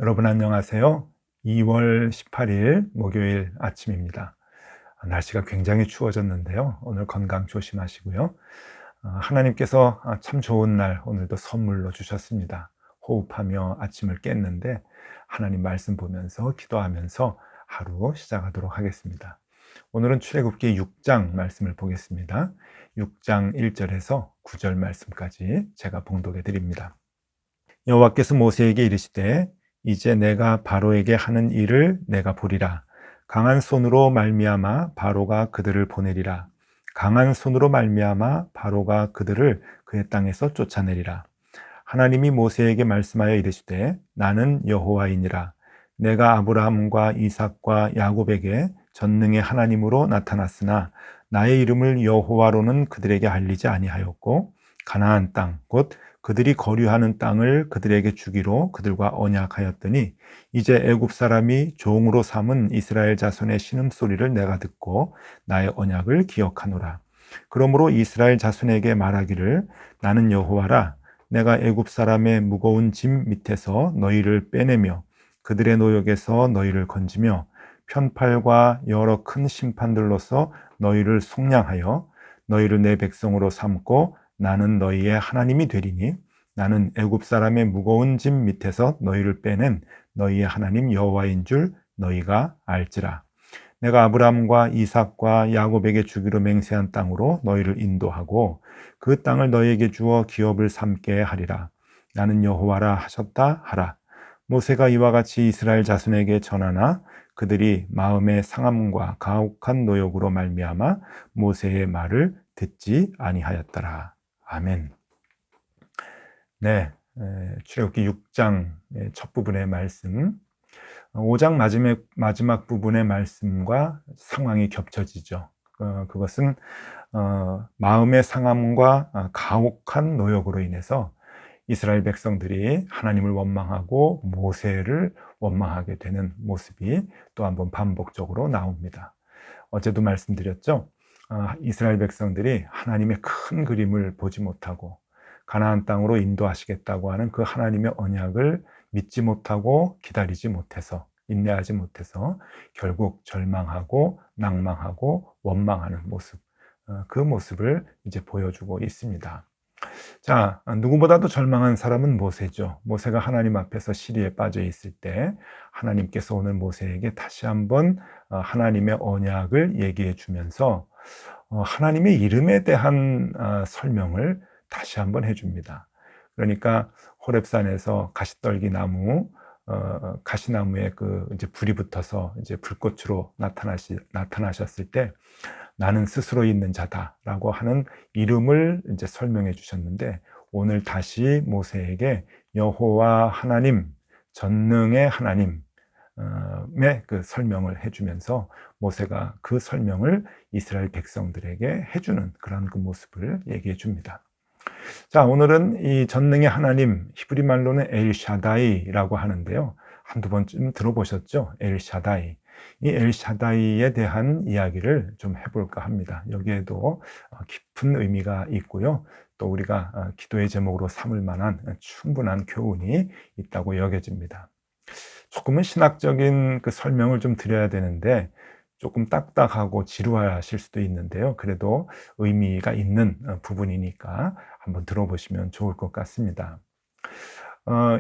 여러분 안녕하세요. 2월 18일 목요일 아침입니다. 날씨가 굉장히 추워졌는데요. 오늘 건강 조심하시고요. 하나님께서 참 좋은 날 오늘도 선물로 주셨습니다. 호흡하며 아침을 깼는데 하나님 말씀 보면서 기도하면서 하루 시작하도록 하겠습니다. 오늘은 출애굽기 6장 말씀을 보겠습니다. 6장 1절에서 9절 말씀까지 제가 봉독해 드립니다. 여호와께서 모세에게 이르시되 이제 내가 바로에게 하는 일을 내가 보리라. 강한 손으로 말미암아 바로가 그들을 보내리라. 강한 손으로 말미암아 바로가 그들을 그의 땅에서 쫓아내리라. 하나님이 모세에게 말씀하여 이르시되 나는 여호와이니라. 내가 아브라함과 이삭과 야곱에게 전능의 하나님으로 나타났으나 나의 이름을 여호와로는 그들에게 알리지 아니하였고 가나안 땅 곧 그들이 거류하는 땅을 그들에게 주기로 그들과 언약하였더니 이제 애굽 사람이 종으로 삼은 이스라엘 자손의 신음소리를 내가 듣고 나의 언약을 기억하노라. 그러므로 이스라엘 자손에게 말하기를 나는 여호와라. 내가 애굽 사람의 무거운 짐 밑에서 너희를 빼내며 그들의 노역에서 너희를 건지며 편팔과 여러 큰 심판들로서 너희를 속량하여 너희를 내 백성으로 삼고 나는 너희의 하나님이 되리니 나는 애굽 사람의 무거운 짐 밑에서 너희를 빼낸 너희의 하나님 여호와인 줄 너희가 알지라. 내가 아브라함과 이삭과 야곱에게 주기로 맹세한 땅으로 너희를 인도하고 그 땅을 너희에게 주어 기업을 삼게 하리라. 나는 여호와라 하셨다 하라. 모세가 이와 같이 이스라엘 자손에게 전하나 그들이 마음의 상함과 가혹한 노역으로 말미암아 모세의 말을 듣지 아니하였더라. 아멘. 네, 출애굽기 6장 첫 부분의 말씀, 5장 마지막 부분의 말씀과 상황이 겹쳐지죠. 그것은 마음의 상함과 가혹한 노역으로 인해서 이스라엘 백성들이 하나님을 원망하고 모세를 원망하게 되는 모습이 또 한번 반복적으로 나옵니다. 어제도 말씀드렸죠. 이스라엘 백성들이 하나님의 큰 그림을 보지 못하고 가나안 땅으로 인도하시겠다고 하는 그 하나님의 언약을 믿지 못하고 기다리지 못해서 인내하지 못해서 결국 절망하고 낭망하고 원망하는 모습, 그 모습을 이제 보여주고 있습니다. 자, 누구보다도 절망한 사람은 모세죠. 모세가 하나님 앞에서 시리에 빠져 있을 때 하나님께서 오늘 모세에게 다시 한번 하나님의 언약을 얘기해 주면서 하나님의 이름에 대한 설명을 다시 한번 해줍니다. 그러니까 호렙산에서 가시떨기 나무, 가시나무에 이제 불이 붙어서 이제 불꽃으로 나타나셨을 때 나는 스스로 있는 자다라고 하는 이름을 이제 설명해 주셨는데 오늘 다시 모세에게 여호와 하나님, 전능의 하나님 그 설명을 해주면서 모세가 그 설명을 이스라엘 백성들에게 해주는 그런 그 모습을 얘기해 줍니다. 자, 오늘은 이 전능의 하나님, 히브리 말로는 엘샤다이라고 하는데요. 한두 번쯤 들어보셨죠? 엘샤다이. 이 엘샤다이에 대한 이야기를 좀 해볼까 합니다. 여기에도 깊은 의미가 있고요. 또 우리가 기도의 제목으로 삼을 만한 충분한 교훈이 있다고 여겨집니다. 조금은 신학적인 그 설명을 좀 드려야 되는데 조금 딱딱하고 지루하실 수도 있는데요. 그래도 의미가 있는 부분이니까 한번 들어보시면 좋을 것 같습니다.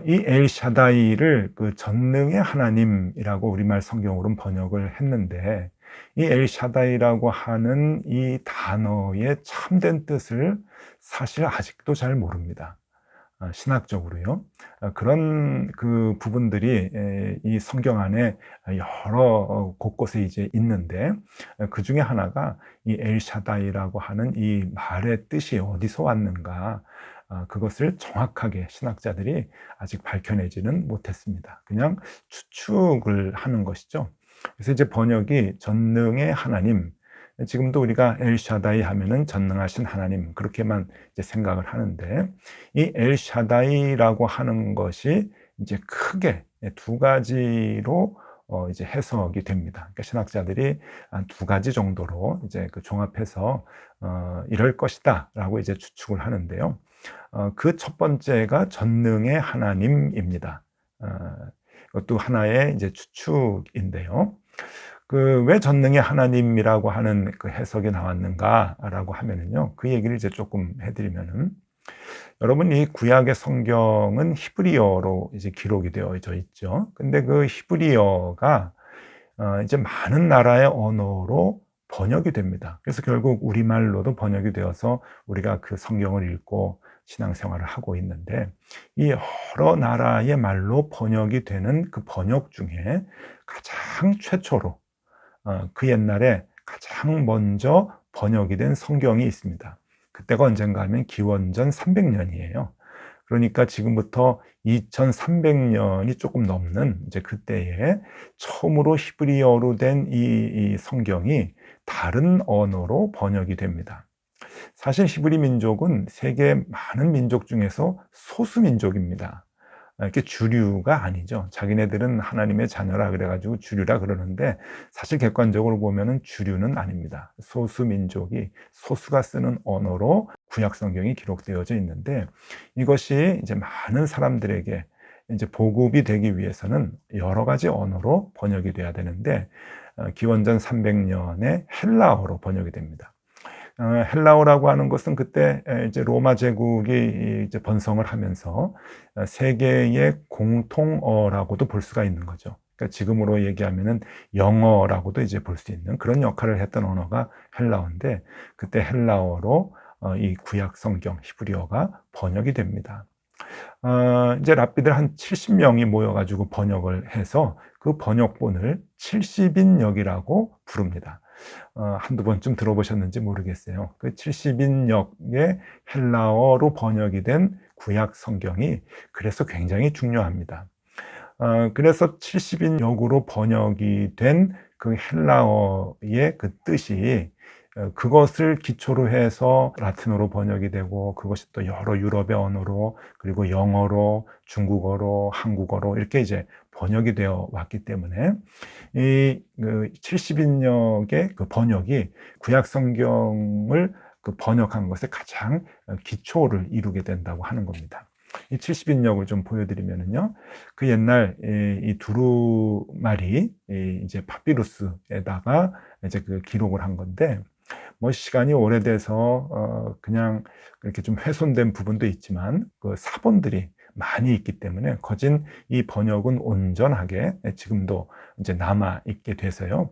이 엘샤다이를 그 전능의 하나님이라고 우리말 성경으로는 번역을 했는데 이 엘샤다이라고 하는 이 단어의 참된 뜻을 사실 아직도 잘 모릅니다. 신학적으로요. 그런 그 부분들이 이 성경 안에 여러 곳곳에 이제 있는데 그 중에 하나가 이 엘샤다이라고 하는 이 말의 뜻이 어디서 왔는가 그것을 정확하게 신학자들이 아직 밝혀내지는 못했습니다. 그냥 추측을 하는 것이죠. 그래서 이제 번역이 전능의 하나님, 지금도 우리가 엘샤다이 하면은 전능하신 하나님 그렇게만 이제 생각을 하는데 이 엘샤다이라고 하는 것이 이제 크게 두 가지로 이제 해석이 됩니다. 그러니까 신학자들이 한 두 가지 정도로 이제 그 종합해서 이럴 것이다라고 이제 추측을 하는데요. 그 첫 번째가 전능의 하나님입니다. 이것도 하나의 이제 추측인데요. 그 왜 전능의 하나님이라고 하는 그 해석이 나왔는가라고 하면은요, 그 얘기를 이제 조금 해드리면은, 여러분 이 구약의 성경은 히브리어로 이제 기록이 되어져 있죠. 근데 그 히브리어가 이제 많은 나라의 언어로 번역이 됩니다. 그래서 결국 우리말로도 번역이 되어서 우리가 그 성경을 읽고 신앙생활을 하고 있는데, 이 여러 나라의 말로 번역이 되는 그 번역 중에 가장 최초로 그 옛날에 가장 먼저 번역이 된 성경이 있습니다. 그때가 언젠가 하면 기원전 300년이에요. 그러니까 지금부터 2300년이 조금 넘는 이제 그때에 처음으로 히브리어로 된 이 성경이 다른 언어로 번역이 됩니다. 사실 히브리 민족은 세계 많은 민족 중에서 소수 민족입니다. 이렇게 주류가 아니죠. 자기네들은 하나님의 자녀라 그래가지고 주류라 그러는데, 사실 객관적으로 보면은 주류는 아닙니다. 소수 민족이 소수가 쓰는 언어로 구약 성경이 기록되어져 있는데, 이것이 이제 많은 사람들에게 이제 보급이 되기 위해서는 여러 가지 언어로 번역이 돼야 되는데, 기원전 300년에 헬라어로 번역이 됩니다. 헬라어라고 하는 것은 그때 이제 로마 제국이 이제 번성을 하면서 세계의 공통어라고도 볼 수가 있는 거죠. 그러니까 지금으로 얘기하면은 영어라고도 이제 볼 수 있는 그런 역할을 했던 언어가 헬라어인데, 그때 헬라어로 이 구약 성경 히브리어가 번역이 됩니다. 이제 랍비들 한 70명이 모여가지고 번역을 해서 그 번역본을 70인역이라고 부릅니다. 한두 번쯤 들어보셨는지 모르겠어요. 그 70인역의 헬라어로 번역이 된 구약 성경이 그래서 굉장히 중요합니다. 그래서 70인역으로 번역이 된 그 헬라어의 그 뜻이, 그것을 기초로 해서 라틴어로 번역이 되고, 그것이 또 여러 유럽의 언어로, 그리고 영어로, 중국어로, 한국어로 이렇게 이제 번역이 되어 왔기 때문에, 이 70인역의 그 번역이 구약 성경을 그 번역한 것에 가장 기초를 이루게 된다고 하는 겁니다. 이 70인역을 좀 보여드리면은요, 그 옛날 이 두루마리 이제 파피루스에다가 이제 그 기록을 한 건데, 뭐 시간이 오래돼서 그냥 이렇게 좀 훼손된 부분도 있지만 그 사본들이 많이 있기 때문에 거진 이 번역은 온전하게 지금도 이제 남아 있게 돼서요,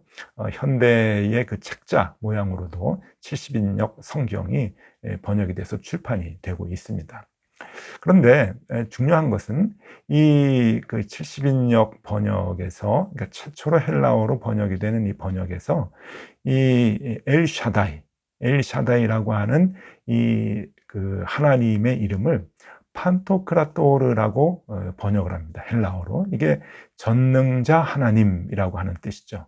현대의 그 책자 모양으로도 70인역 성경이 번역이 돼서 출판이 되고 있습니다. 그런데 중요한 것은 이 그 70인역 번역에서, 그러니까 최초로 헬라어로 번역이 되는 이 번역에서 이 엘샤다이라고 하는 이 그 하나님의 이름을 판토크라토르라고 번역을 합니다. 헬라어로. 이게 전능자 하나님이라고 하는 뜻이죠.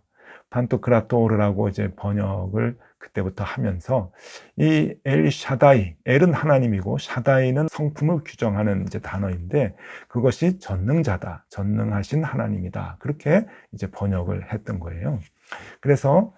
판토크라토르라고 이제 번역을 그때부터 하면서, 이 엘샤다이, 엘은 하나님이고 샤다이는 성품을 규정하는 이제 단어인데, 그것이 전능자다, 전능하신 하나님이다, 그렇게 이제 번역을 했던 거예요. 그래서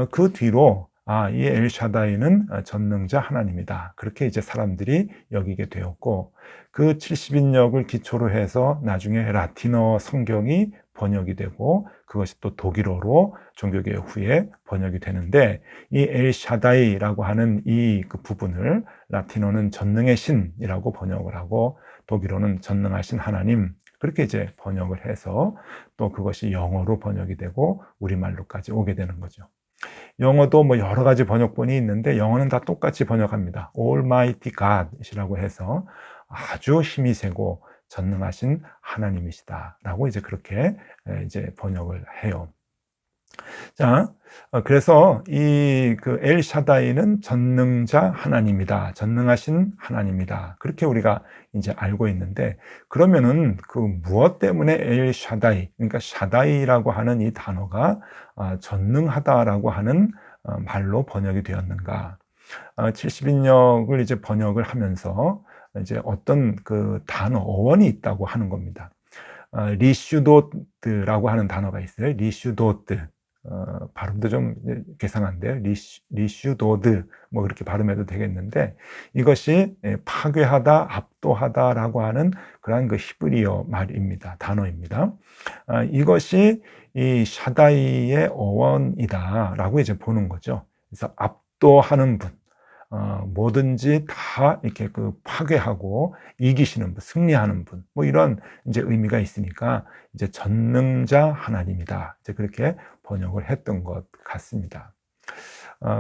그 뒤로 이 엘샤다이는 전능자 하나님이다, 그렇게 이제 사람들이 여기게 되었고, 그 70인역을 기초로 해서 나중에 라틴어 성경이 번역이 되고, 그것이 또 독일어로 종교개혁 후에 번역이 되는데, 이 엘샤다이라고 하는 이 그 부분을 라틴어는 전능의 신이라고 번역을 하고, 독일어는 전능하신 하나님, 그렇게 이제 번역을 해서 또 그것이 영어로 번역이 되고 우리말로까지 오게 되는 거죠. 영어도 뭐 여러 가지 번역본이 있는데, 영어는 다 똑같이 번역합니다. Almighty God이라고 해서 아주 힘이 세고 전능하신 하나님이시다라고 이제 그렇게 이제 번역을 해요. 자, 그래서 이 그 엘샤다이는 전능자 하나님이다, 전능하신 하나님이다, 그렇게 우리가 이제 알고 있는데, 그러면은 그 무엇 때문에 엘샤다이, 그러니까 샤다이라고 하는 이 단어가 전능하다라고 하는 말로 번역이 되었는가? 70인역을 이제 번역을 하면서 이제 어떤 그 단어, 어원이 있다고 하는 겁니다. 리슈도트라고 하는 단어가 있어요. 리슈도트. 발음도 좀 괴상한데요. 리슈도드 뭐 그렇게 발음해도 되겠는데, 이것이 파괴하다, 압도하다라고 하는 그러한 그 히브리어 말입니다. 단어입니다. 이것이 이 샤다이의 어원이다라고 이제 보는 거죠. 그래서 압도하는 분, 뭐든지 다 이렇게 그 파괴하고 이기시는 분, 승리하는 분, 뭐 이런 이제 의미가 있으니까 이제 전능자 하나님이다. 이제 그렇게 번역을 했던 것 같습니다.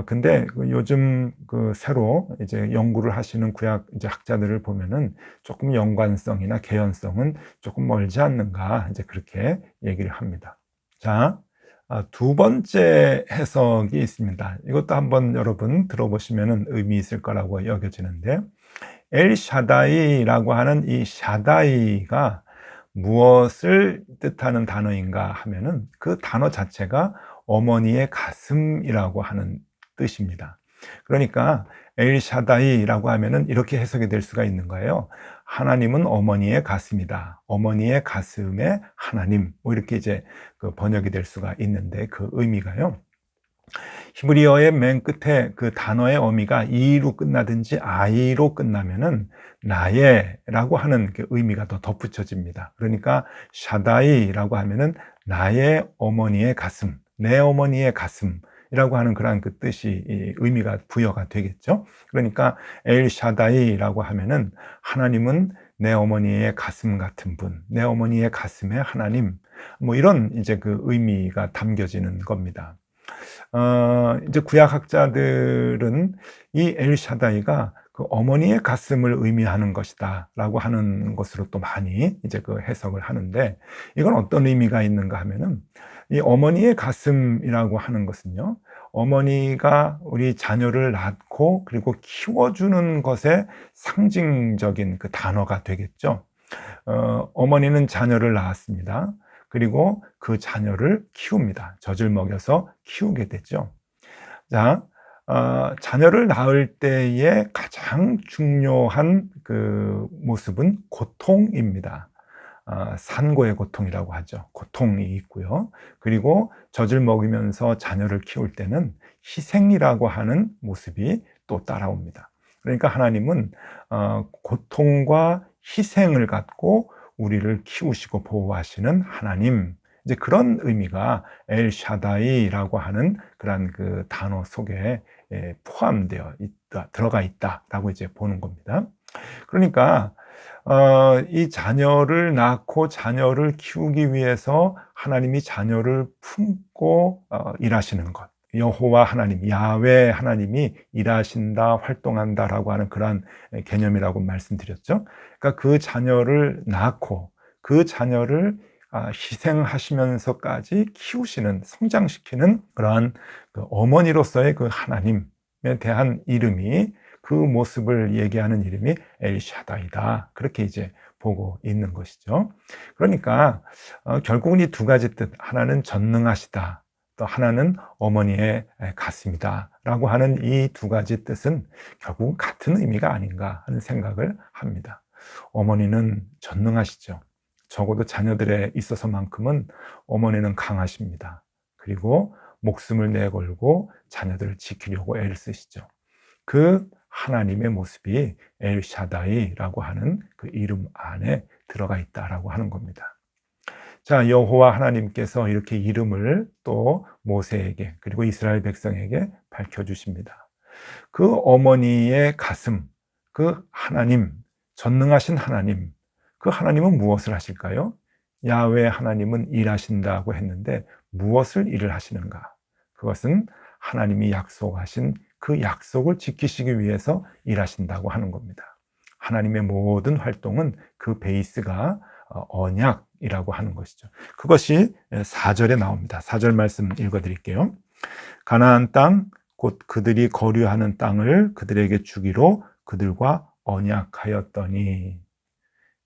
근데 요즘 그 새로 이제 연구를 하시는 구약 이제 학자들을 보면은 조금 연관성이나 개연성은 조금 멀지 않는가, 이제 그렇게 얘기를 합니다. 자, 두 번째 해석이 있습니다. 이것도 한번 여러분 들어보시면 의미 있을 거라고 여겨지는데, 엘 샤다이라고 하는 이 샤다이가 무엇을 뜻하는 단어인가 하면은, 그 단어 자체가 어머니의 가슴이라고 하는 뜻입니다. 그러니까 엘 샤다이라고 하면은 이렇게 해석이 될 수가 있는 거예요. 하나님은 어머니의 가슴이다. 어머니의 가슴의 하나님. 뭐 이렇게 이제 그 번역이 될 수가 있는데, 그 의미가요, 히브리어의 맨 끝에 그 단어의 어미가 이로 끝나든지 아이로 끝나면은 나의라고 하는 그 의미가 더 덧붙여집니다. 그러니까 샤다이라고 하면은 나의 어머니의 가슴, 내 어머니의 가슴이라고 하는 그러한 그 뜻이, 의미가 부여가 되겠죠. 그러니까 엘 샤다이라고 하면은 하나님은 내 어머니의 가슴 같은 분, 내 어머니의 가슴의 하나님, 뭐 이런 이제 그 의미가 담겨지는 겁니다. 이제 구약학자들은 이 엘샤다이가 그 어머니의 가슴을 의미하는 것이다 라고 하는 것으로 또 많이 이제 그 해석을 하는데, 이건 어떤 의미가 있는가 하면은, 이 어머니의 가슴이라고 하는 것은요, 어머니가 우리 자녀를 낳고 그리고 키워주는 것의 상징적인 그 단어가 되겠죠. 어머니는 자녀를 낳았습니다. 그리고 그 자녀를 키웁니다. 젖을 먹여서 키우게 되죠. 자, 자녀를 낳을 때의 가장 중요한 그 모습은 고통입니다. 산고의 고통이라고 하죠. 고통이 있고요. 그리고 젖을 먹이면서 자녀를 키울 때는 희생이라고 하는 모습이 또 따라옵니다. 그러니까 하나님은 고통과 희생을 갖고 우리를 키우시고 보호하시는 하나님, 이제 그런 의미가 엘 샤다이라고 하는 그런 그 단어 속에 포함되어 있다, 들어가 있다라고 이제 보는 겁니다. 그러니까 이 자녀를 낳고 자녀를 키우기 위해서 하나님이 자녀를 품고 일하시는 것, 여호와 하나님, 야훼 하나님이 일하신다, 활동한다라고 하는 그러한 개념이라고 말씀드렸죠. 그러니까 그 자녀를 낳고 그 자녀를 희생하시면서까지 키우시는, 성장시키는 그러한 그 어머니로서의 그 하나님에 대한 이름이, 그 모습을 얘기하는 이름이 엘샤다이다, 그렇게 이제 보고 있는 것이죠. 그러니까 결국은 이 두 가지 뜻, 하나는 전능하시다, 또 하나는 어머니의 가슴이다 라고 하는 이 두 가지 뜻은 결국 같은 의미가 아닌가 하는 생각을 합니다. 어머니는 전능하시죠. 적어도 자녀들에 있어서만큼은 어머니는 강하십니다. 그리고 목숨을 내걸고 자녀들을 지키려고 애를 쓰시죠. 그 하나님의 모습이 엘샤다이라고 하는 그 이름 안에 들어가 있다라고 하는 겁니다. 자, 여호와 하나님께서 이렇게 이름을 또 모세에게 그리고 이스라엘 백성에게 밝혀주십니다. 그 어머니의 가슴, 그 하나님, 전능하신 하나님, 그 하나님은 무엇을 하실까요? 야훼 하나님은 일하신다고 했는데 무엇을 일을 하시는가? 그것은 하나님이 약속하신 그 약속을 지키시기 위해서 일하신다고 하는 겁니다. 하나님의 모든 활동은 그 베이스가 언약이라고 하는 것이죠. 그것이 4절에 나옵니다. 4절 말씀 읽어드릴게요. 가나안 땅, 곧 그들이 거류하는 땅을 그들에게 주기로 그들과 언약하였더니.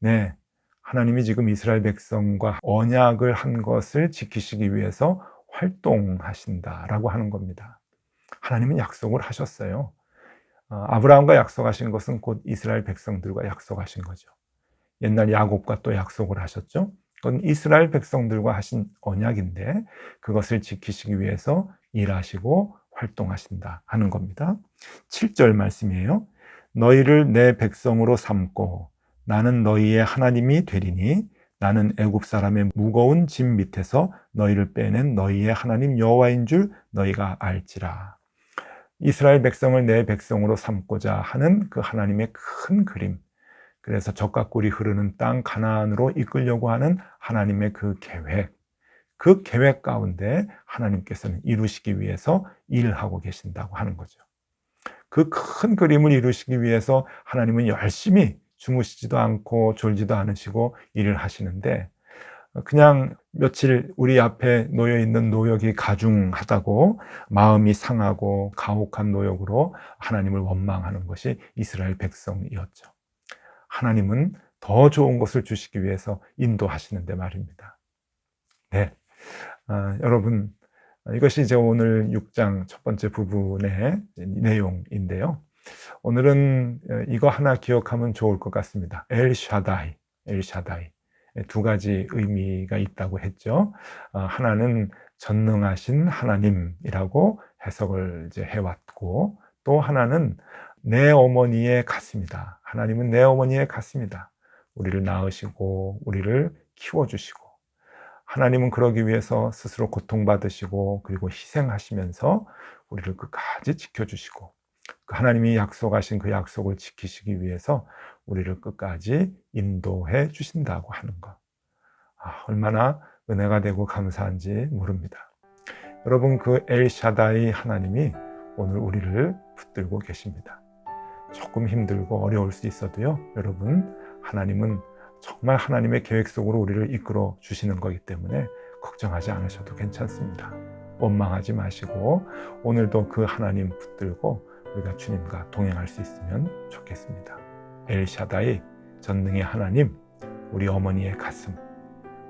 네, 하나님이 지금 이스라엘 백성과 언약을 한 것을 지키시기 위해서 활동하신다라고 하는 겁니다. 하나님은 약속을 하셨어요. 아브라함과 약속하신 것은 곧 이스라엘 백성들과 약속하신 거죠. 옛날 야곱과 또 약속을 하셨죠. 그건 이스라엘 백성들과 하신 언약인데 그것을 지키시기 위해서 일하시고 활동하신다 하는 겁니다. 7절 말씀이에요. 너희를 내 백성으로 삼고 나는 너희의 하나님이 되리니 나는 애굽 사람의 무거운 짐 밑에서 너희를 빼낸 너희의 하나님 여호와인 줄 너희가 알지라. 이스라엘 백성을 내 백성으로 삼고자 하는 그 하나님의 큰 그림, 그래서 젖과 꿀이 흐르는 땅 가나안으로 이끌려고 하는 하나님의 그 계획 가운데 하나님께서는 이루시기 위해서 일하고 계신다고 하는 거죠. 그 큰 그림을 이루시기 위해서 하나님은 열심히 주무시지도 않고 졸지도 않으시고 일을 하시는데, 그냥 며칠 우리 앞에 놓여 있는 노역이 가중하다고 마음이 상하고 가혹한 노역으로 하나님을 원망하는 것이 이스라엘 백성이었죠. 하나님은 더 좋은 것을 주시기 위해서 인도하시는데 말입니다. 네, 여러분, 이것이 이제 오늘 6장 첫 번째 부분의 내용인데요. 오늘은 이거 하나 기억하면 좋을 것 같습니다. 엘샤다이. 두 가지 의미가 있다고 했죠. 하나는 전능하신 하나님이라고 해석을 이제 해왔고, 또 하나는 내 어머니의 가슴이다. 하나님은 내 어머니의 가슴이다. 우리를 낳으시고 우리를 키워주시고, 하나님은 그러기 위해서 스스로 고통받으시고 그리고 희생하시면서 우리를 끝까지 지켜주시고, 하나님이 약속하신 그 약속을 지키시기 위해서 우리를 끝까지 인도해 주신다고 하는 것. 얼마나 은혜가 되고 감사한지 모릅니다. 여러분, 그 엘샤다이 하나님이 오늘 우리를 붙들고 계십니다. 조금 힘들고 어려울 수 있어도요, 여러분, 하나님은 정말 하나님의 계획 속으로 우리를 이끌어 주시는 거기 때문에 걱정하지 않으셔도 괜찮습니다. 원망하지 마시고 오늘도 그 하나님 붙들고 우리가 주님과 동행할 수 있으면 좋겠습니다. 엘샤다이, 전능의 하나님, 우리 어머니의 가슴,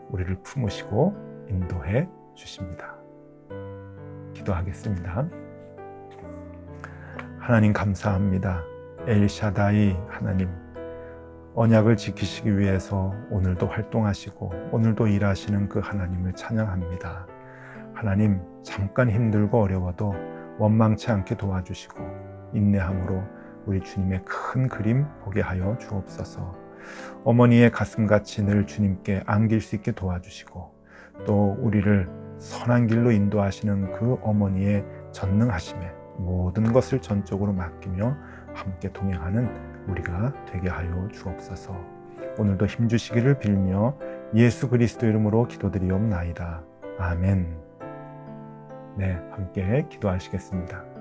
우리를 품으시고 인도해 주십니다. 기도하겠습니다. 하나님 감사합니다. 엘샤다이 하나님, 언약을 지키시기 위해서 오늘도 활동하시고 오늘도 일하시는 그 하나님을 찬양합니다. 하나님, 잠깐 힘들고 어려워도 원망치 않게 도와주시고 인내함으로 우리 주님의 큰 그림 보게 하여 주옵소서. 어머니의 가슴같이 늘 주님께 안길 수 있게 도와주시고, 또 우리를 선한 길로 인도하시는 그 어머니의 전능하심에 모든 것을 전적으로 맡기며 함께 동행하는 우리가 되게 하여 주옵소서. 오늘도 힘주시기를 빌며 예수 그리스도 이름으로 기도드리옵나이다. 아멘. 네, 함께 기도하시겠습니다.